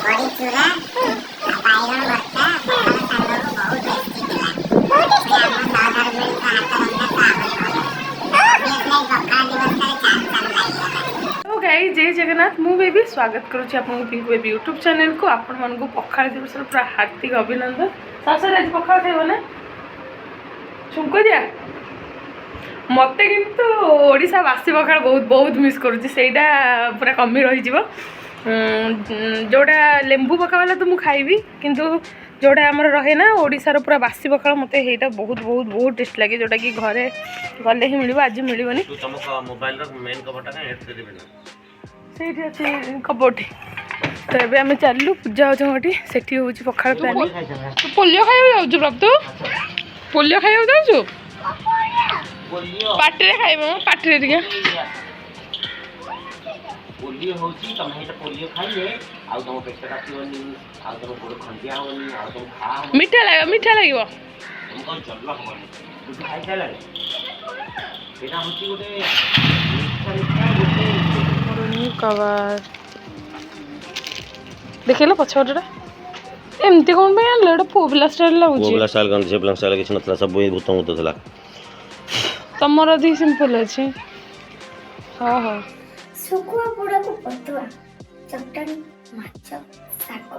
बड़ी चूरा बाइगन भर्ता पखाल सांग को बहुत टेस्टी थिला ये हम साधार मिल का हाथ रंगा साग ये पखाल दिवस करे चार लागी तो गाइस जय जगन्नाथ मु बेबी स्वागत करूची आपन पिंकू बेबी यूट्यूब चैनल को आपन मन को पखाल दिवस पूरा हार्दिक अभिनंदन सासर आज पखाल खाइबो ना छुंको दिया मत किंतु ओडिशा बासी पखाल बहुत बहुत मिस करूची सेटा पूरा कमी रही जीवो जोड़ा लेंबू पका वाला तो मु खाइबी किंतु जोड़ा आमर रहे ना ओडिशार पूरा बासी पखाल मते हेटा बहुत बहुत बहुत टेस्ट लगे जोटा कि घरे गले ही मिलिबो आज मिलिबोनी तू तमको मोबाइल रो मेन कवरटा का ऐड कर देबे सेठी अछि कबोटी तो एबे हमें चललु पूजा होती सेठी होची पखाल प्लानिंग तू पोलियो खाइबो जाउछु प्रभु पोलियो खाइबो जाउछु पाटे रे खाइबो पाटे रे दिया पोलियो होची तमे हेटा पोलियो खाइले आ तम पेट काटियोनी आ तम गोड़ खंडिया होनी आ तम खा मीठा लागिबो तुमको जल्ला होनी तू खाइ खाइला एटा होची गोटे मीठा गोटे कवर देखिलो पछोटा एमती कोन पे आनलो एटा पोबला स्टाइल लागुची पोबला स्टाइल गन से प्लान स्टाइल किछ नथला सब भूत भूत थला तमर अधि सिंपल अछि हां हां सुकुआ पोड़ा को पतुआ चटनी माछ साग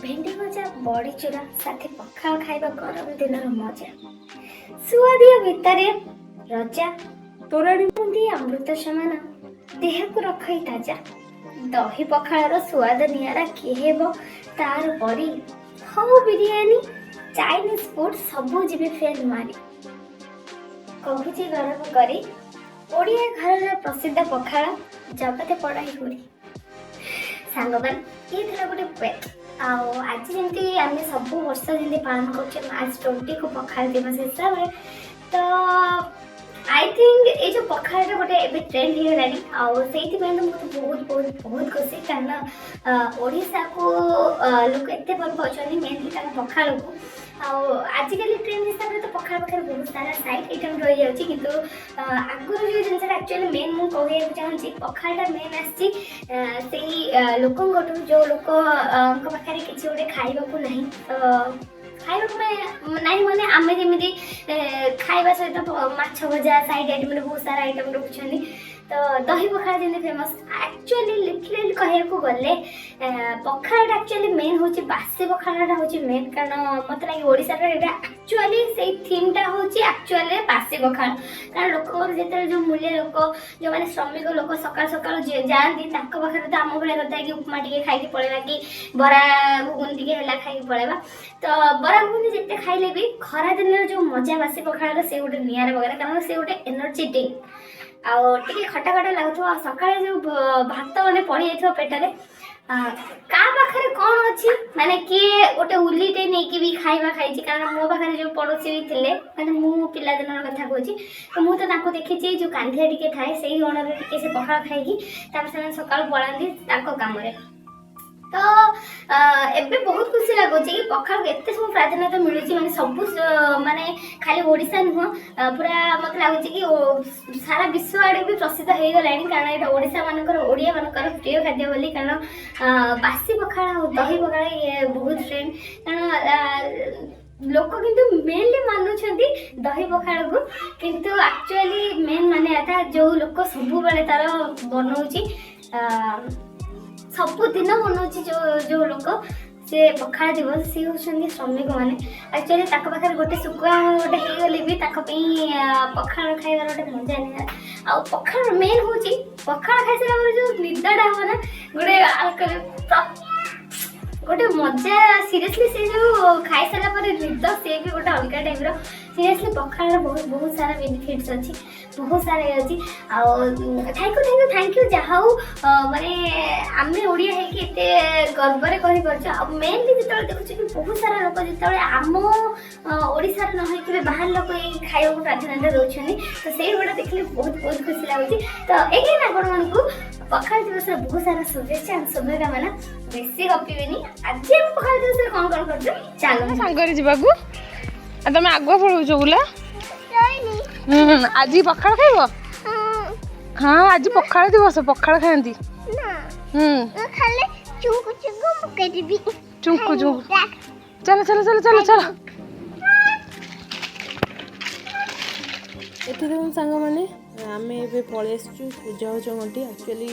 भेंडी भजा बड़ी चूरा साथे पखाल खाइबा गरम दिनर मजा सुआदिया भितरे रजा तोराणी बुंदी अमृत समान देह को रखई ताजा दही पखाळर स्वाद नियारा केहेबो तार परी हौ बिरयानी चाइनीज फूड सबो जिबे फेल मारी कहुची गरम करी ओडिया घर प्रसिद्ध पखाळ जगते पढ़ाई हुई सांगबान ये थला गोटे पेट आओ आज जेंती आमे सब वर्ष जेंती पालन करछे मार्च 20 को पखाल दिवस हिसाब रे तो आई थिंक ए जो पखाल रे गोटे एबे ट्रेंड हे लानी आओ सेति पे तो बहुत बहुत बहुत खुशी कारण ओडिसा को लोक एते भल पछनी मेनली ता पखाल को आजिकल ट्रेंड हिसाब से तो पखाल पखाल बहुत सारा साइड आइटम रही जाउची किंतु आगुर जो जिनस एक्चुअली मेन मु कहै चाहूची पखालटा मेन आसी सेही लोकंगटु जो लोक को पाखरे किछि ओडे खाइबा को नहीं खाइबा को नहीं माने आमे जेमिति खाइबा सहित माछ भजा साइड आइटम रे बहुत सारा आइटम रखछनी तो दही पखाल जेने फेमस एक्चुअली लिटरली कहया को गले पखाल एक्चुअली मेन होची बासी पखालटा होची मेन कारण मत लागी ओडिसा रे एटा एक्चुअली सेही थीमटा होची एक्चुअली बासी पखाल कारण लोक जेते जो मूल्य लोक जो माने श्रमिक लोक सकाळ सकाळ जांदी ताको पाखरे तो आम बेले करता कि उपमा टिके खाइ के पळेला कि बरा घुगुन टिके हला खाइ के पळेबा तो बरा घुगुन जेते खाइले भी खरा दिन जो मजा बासी पखाल से गोटे नियार वगैरह कारण से गोटे एनर्जी ड्रिंक आउ टिके खटा खटा लागुथो सकाळे जो भात माने पड़ी जाइथो पेटरे का पाखरे कोन अछि माने के गोटे उलीटे नै कि भी खाइबा खाइछि कारण मो पाखरे जो पड़ोसी भी थिले माने मु पिला दिनर कथा कहछि तो मु तो ताको देखिछि जो कांधिया टिके थाए सेही ओनर टिके से पखाल खाइकी तापर से सकाळ पळांदी ताको काम रे तो एबे बहुत खुशी लागोछि कि पखाल एते सब प्राधान्यता मिलुछि माने सब माने खाली ओडिसा नुह पूरा मत लागोछि कि सारा विश्व आडे भी प्रसिद्ध हे गलानी कारण एटा ओडिसा मानकर ओडिया मानकर प्रिय खाद्य बोली कारण बासी पखाल और दही पखाल ये बहुत ट्रेंड कारण लोक किंतु मेनली मानुछंती दही पखाल को किंतु एक्चुअली मेन माने आता जो लोक सब बेले तार बनौछि सब दिन बनौछि जो लोक से पखाल दिवस सी होछंदी श्रमिक माने एक्चुअली ताक पाखर गोटे सुकुआ गोटे हे गले भी ताक पई पखाल खाइबार गोटे मजा नै आ पखाल मेन होछि पखाल खाइसला पर जो निदाडा हो ना गोटे अल्कोहल गोटे मजा सीरियसली से जो खाइसला पर निद से भी गोटे अलग टाइप रो सीरियसली पखाल बहुत बहुत सारा बेनिफिट्स अछि बहुत सारे अछि आ थैंक यू जाहाउ माने आमे ओडिया है कि एते गर्व रे कहि परछ आ मेनली जतले देखुछ कि बहुत सारा लोक जतले आम ओडिसा रे न होई कि बाहर लोक ए खाइबा को प्राधान्य दउछनी तो सेही गोटा देखले बहुत बहुत खुशी लागुची तो एके ना कोन मन को पखाल दिवस बहुत सारा शुभेच्छा शुभकामना बेसी गपिबेनी आज पखाल दिवस कोन कोन करछ चलो सांगरे जिबाकू आ तमे आगुआ पळौछ बुला आज पखाल खाइब हाँ आज पखाल दिवस पखाल खाती ना खाले चुक चुक चुंकु चुंकु चलो चलो चलो चलो चलो ଏଠି ଦେଖନ୍ତୁ ସାଙ୍ଗମାନେ ଆମେ ଏବେ ପଳେଇ ଆସିଛୁ ପୂଜା ଘଣ୍ଟି ଆକ୍ଚୁଆଲି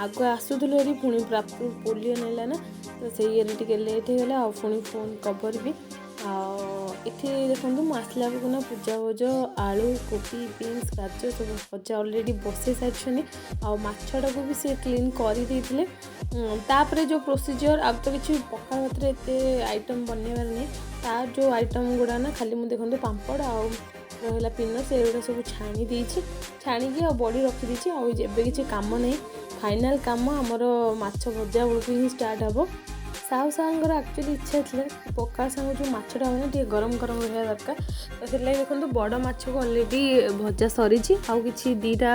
ଆଗ ଆସୁଥିଲୁ ଏଠି ପୁଣି ପ୍ରାପ୍ତ ପୋଲିଓ ନେଲା ନା ତ ସେଇ ଇଏରେ ଟିକେ ଲେଟ୍ ହେଇଗଲା ଆଉ ପୁଣି ଫୋନ୍ କଭର୍ ବି ଆଉ ଏଠି ଦେଖନ୍ତୁ ମୁଁ ଆସିଲା ବେଳକୁ ନା ପୂଜା ଭୋଜ ଆଳୁ କୋବି ବିନ୍ସ ଗାଜର ସବୁ ଭଜା ଅଲରେଡ଼ି ବସେଇ ସାରିଛନ୍ତି ଆଉ ମାଛଟାକୁ ବି ସେ କ୍ଲିନ୍ କରିଦେଇଥିଲେ ତାପରେ ଯେଉଁ ପ୍ରୋସିଜିଅର ଆଉ ତ କିଛି ପଖାଳ ଭାତରେ ଏତେ ଆଇଟମ୍ ବନେଇବାର ନାହିଁ ତାର ଯେଉଁ ଆଇଟମ୍ ଗୁଡ଼ା ନା ଖାଲି ମୁଁ ଦେଖନ୍ତୁ ପାମ୍ପଡ଼ ଆଉ ରହିଲା ପିନଟ୍ ସେଗୁଡ଼ା ସବୁ ଛାଣି ଦେଇଛି ଛାଣିକି ଆଉ ବଡ଼ି ରଖିଦେଇଛି ଆଉ ଏବେ କିଛି କାମ ନାହିଁ ଫାଇନାଲ୍ କାମ ଆମର ମାଛ ଭଜା ବେଳକୁ ହିଁ ଷ୍ଟାର୍ଟ ହେବ ସାହୁ ସାର୍ଙ୍କର ଆକ୍ଚୁଆଲି ଇଚ୍ଛା ଥିଲା ପଖାଳ ସାଙ୍ଗ ଯେଉଁ ମାଛଟା ହେବ ନା ଟିକେ ଗରମ ଗରମ ରହିବା ଦରକାର ତ ସେଥିଲାଗି ଦେଖନ୍ତୁ ବଡ଼ ମାଛକୁ ଅଲରେଡ଼ି ଭଜା ସରିଛି ଆଉ କିଛି ଦୁଇଟା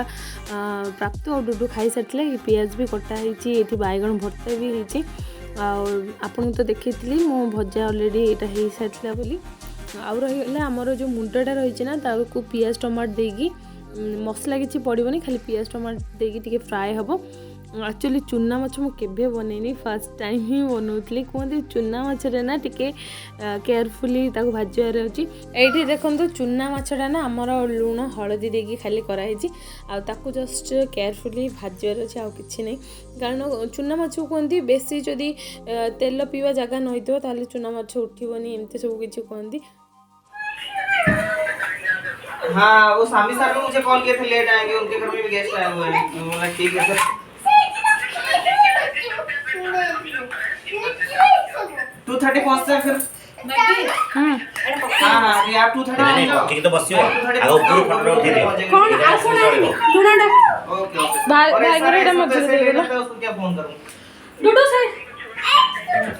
ପ୍ରାପ୍ତ ଆଉ ଡୁଡୁ ଖାଇସାରିଥିଲେ ପିଆଜ ବି କଟା ହେଇଛି ଏଠି ବାଇଗଣ ଭର୍ତ୍ତା ବି ହେଇଛି ଆଉ ଆପଣଙ୍କୁ ତ ଦେଖେଇଥିଲି ମୁଁ ଭଜା ଅଲରେଡ଼ି ଏଇଟା ହେଇସାରିଥିଲା ବୋଲି ଆଉ ରହିଗଲା ଆମର ଯେଉଁ ମୁଣ୍ଡଟା ରହିଛି ନା ତାକୁ ପିଆଜ ଟମାଟୋ ଦେଇକି ମସଲା କିଛି ପଡ଼ିବନି ଖାଲି ପିଆଜ ଟମାଟୋ ଦେଇକି ଟିକେ ଫ୍ରାଏ ହେବ ଆକ୍ଚୁଆଲି ଚୁନା ମାଛ ମୁଁ କେବେ ବନେଇନି ଫାର୍ଷ୍ଟ ଟାଇମ୍ ହିଁ ବନାଉଥିଲି କୁହନ୍ତି ଚୁନା ମାଛରେ ନା ଟିକେ କେୟାରଫୁଲି ତାକୁ ଭାଜିବାର ଅଛି ଏଇଠି ଦେଖନ୍ତୁ ଚୁନା ମାଛଟା ନା ଆମର ଲୁଣ ହଳଦୀ ଦେଇକି ଖାଲି କରାହେଇଛି ଆଉ ତାକୁ ଜଷ୍ଟ କେୟାରଫୁଲି ଭାଜିବାର ଅଛି ଆଉ କିଛି ନାହିଁ କାରଣ ଚୁନା ମାଛକୁ କୁହନ୍ତି ବେଶୀ ଯଦି ତେଲ ପିଇବା ଜାଗା ନ ହେଇଥିବ ତାହେଲେ चुना माछ उठिबनी एमती सब किछि कहंदी। हाँ वो सामी सर ने मुझे कॉल किए थे लेट आएंगे उनके घर में भी गेस्ट आए हुए हैं बोला ठीक है सर टू 2:30 पहुंचते हैं फिर हाँ हाँ अभी आप 2:30 नहीं ठीक तो बसियो आगे ऊपर फोटो उठे दियो कौन आसो ना दुनाडा ओके ओके भाई गरेडा मत दे देला उसको क्या फोन करूं डुडू से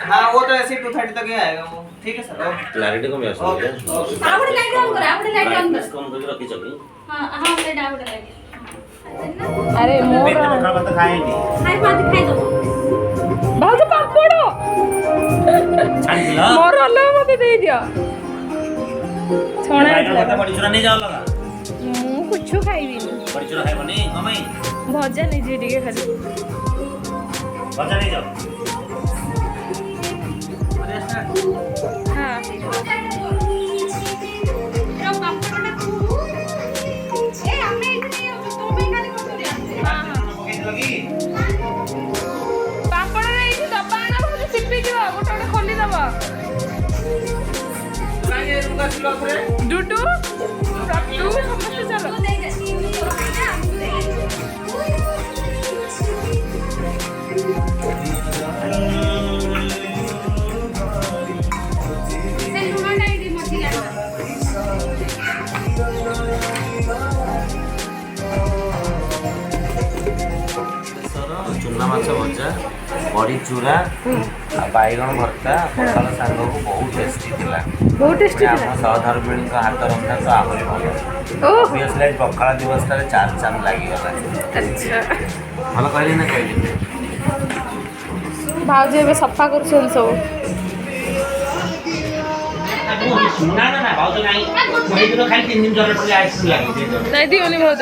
हाँ वो तो ऐसे 2:30 तक ही आएगा वो ठीक है सर ओके क्लैरिटी को मैं आसो आपने लाइट ऑन कर आपने लाइट ऑन कर कम करके रखी चली हां हां लाइट आउट लाइट अरे मोर पकड़ मत खाएंगे खाई बात खाई दो बहुत पापड़ो छान दिला मोर अल्लाह मत दे दियो छोड़ा मत बड़ी चुरा नहीं जाओ लगा मु कुछ खाइबी बड़ी चुरा है बनी मम्मी भजा नहीं जी ठीक है खाली बजा नहीं जाओ हां डुडू प्रभु समझते चलो चुना माछ भजा बड़ी चूरा बैगण भर्ता पखाल सांग को बहुत टेस्टी थिला बहुत टेस्टी हम सहधर्मिणी हाथ रंधा तो आहरी भल ऑब्वियसली पखाल दिवस चार चांद लगी गला अच्छा भल कहली ना कहली भाउजी एबे सफा करछन सब ना ना ना भाव तो नहीं वही तो खाली 3 दिन जरे पड़े आइसक्रीम लागी नहीं दियोनी भाउज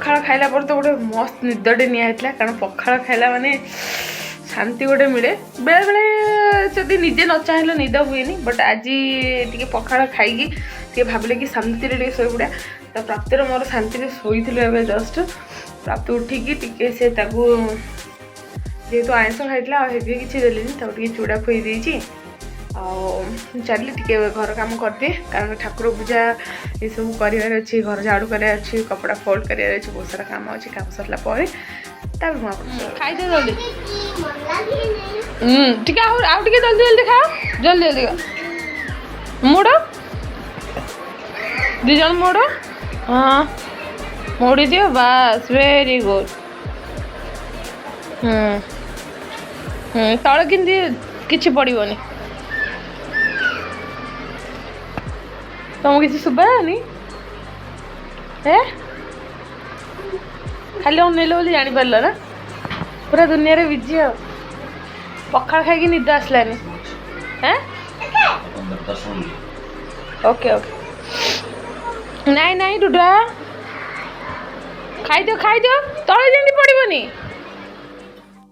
पखाड़ खाइला पर तो गोटे मस्त निदटे निया कारण पखाड़ खाइला माने शांति गोटे मिले बेले बेले जदि निजे न चाहिए निद हुए बट आज टी पखाड़ खाई भाविले कि शांति टे शोई पड़ा तो प्राप्तिर मोर शांति शोई जस्ट प्राप्त उठिकी टी से जेहेतु आइंस खाइला हेवी किसी देली टे चूड़ा खुई देती चली टे घर काम करदिए कारण ठाकुर पूजा ये सब कर घर झाड़ू कर कपड़ा फोल्ड कर बहुत सारा काम अच्छे काम सरला खाईदे जल्दी टे जल्दी जल्दी खाओ जल्दी जल्दी मोड़ दिज मोड़ हाँ मोड़ी दियो बस वेरी गुड तल कि किसी पड़ोनी तुमको किसी शुभानी है खाली अनेल बोली जापर ना पूरा दुनिया रे बिजी आ पखाड़ खाई निद आसलानी हैं ओके ओके नाई नाई डुडा खाई दियो तले जमी पड़ोनी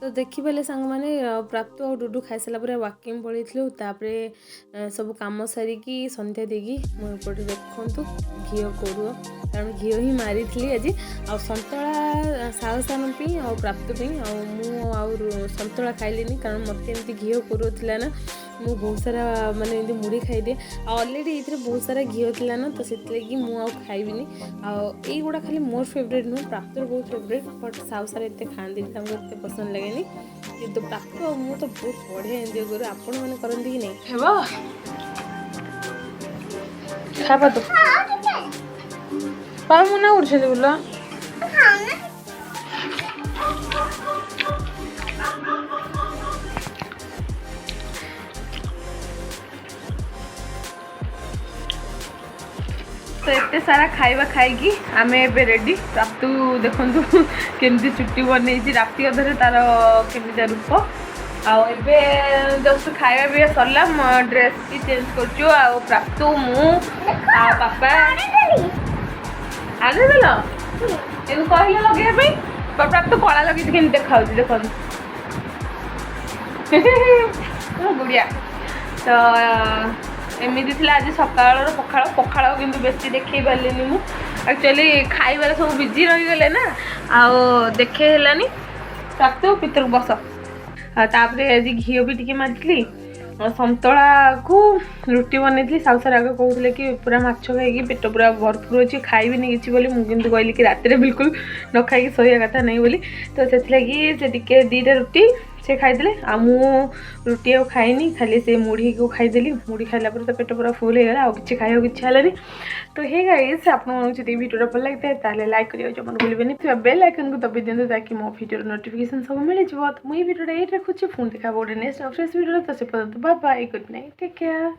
तो देखिपारे सांग मैंने प्राप्त और डुडू खाई सारा पर वाकिंग पलैलु तापरे सब कम सारिकी संध्या देगी मुझे देखु घी कोरुआ कारण घी ही मारी आज आ सतुला साहस आ प्राप्त सतुला खाइलिनी कारण मत एमती घी कोरुला ना मु बहुत सारा माने एमती मुड़ी खाईदिए अलरेडी ये बहुत सारा घी थी ना तो से खाइबिनी आईगुड़ा खाली मोर फेवरेट नुह प्राप्त बहुत फेवरेट बट साहु सारा एत खाती एत पसंद लगे कि प्राप्त मु तो बहुत बढ़िया एंजॉय करूँ आपण मैंने करती कि नहीं खावा तो पा मुना उड़ बोला तो एते सारा खाइबा खाइकी आम ए रेडी प्राप्तु देखु केमती चुट्टी बन राति अधे तार केमिता रूप आबे जस्ट खाଇବା भी सरला ड्रेस भी चेंज करछु आ प्राप्तु मु आ पापा आने देल एनु कहले लगे प्राप्त कला लगे के देखा देख गुड़िया तो एमती थी आज सकाल पखाड़ पखाड़ कि बेसी देखे पारे मु एक्चुअली खाइबार सब बिजी रहीगले ना आओ देखे हेलानी प्राप्त पितर बस तापरे आज घी भी टी मारी सतुला को रुटी बनई साहु सर आगे कहते कि पूरा माछ खाई पेट पूरा भरपूर अच्छी खाइबी कि मुझे कहली कि रात बिल्कुल न खाई शोया कथा नहीं बोली तो से टे दीटा रुटी से खाईदे आ मु रुटी आ खाइनी खाली से मुढ़ी को खाईदेली मुढ़ी खाइला तो पेट पूरा फुल हो गला कि खाई इच्छा है तो हे गाइस आपको वीडियो भल लगता है ताले लाइक करियो जमा भूलिबेनी बेल आइकन को दबी दिंतु ताकि मो वीडियो नोटिफिकेशन सब मिल जाए तो मुझे वीडियो ये रखुच्छी पुणी देखा गोटे नेक्स्ट फ्रेश वीडियो तो से पर्यंत bye bye good night take care.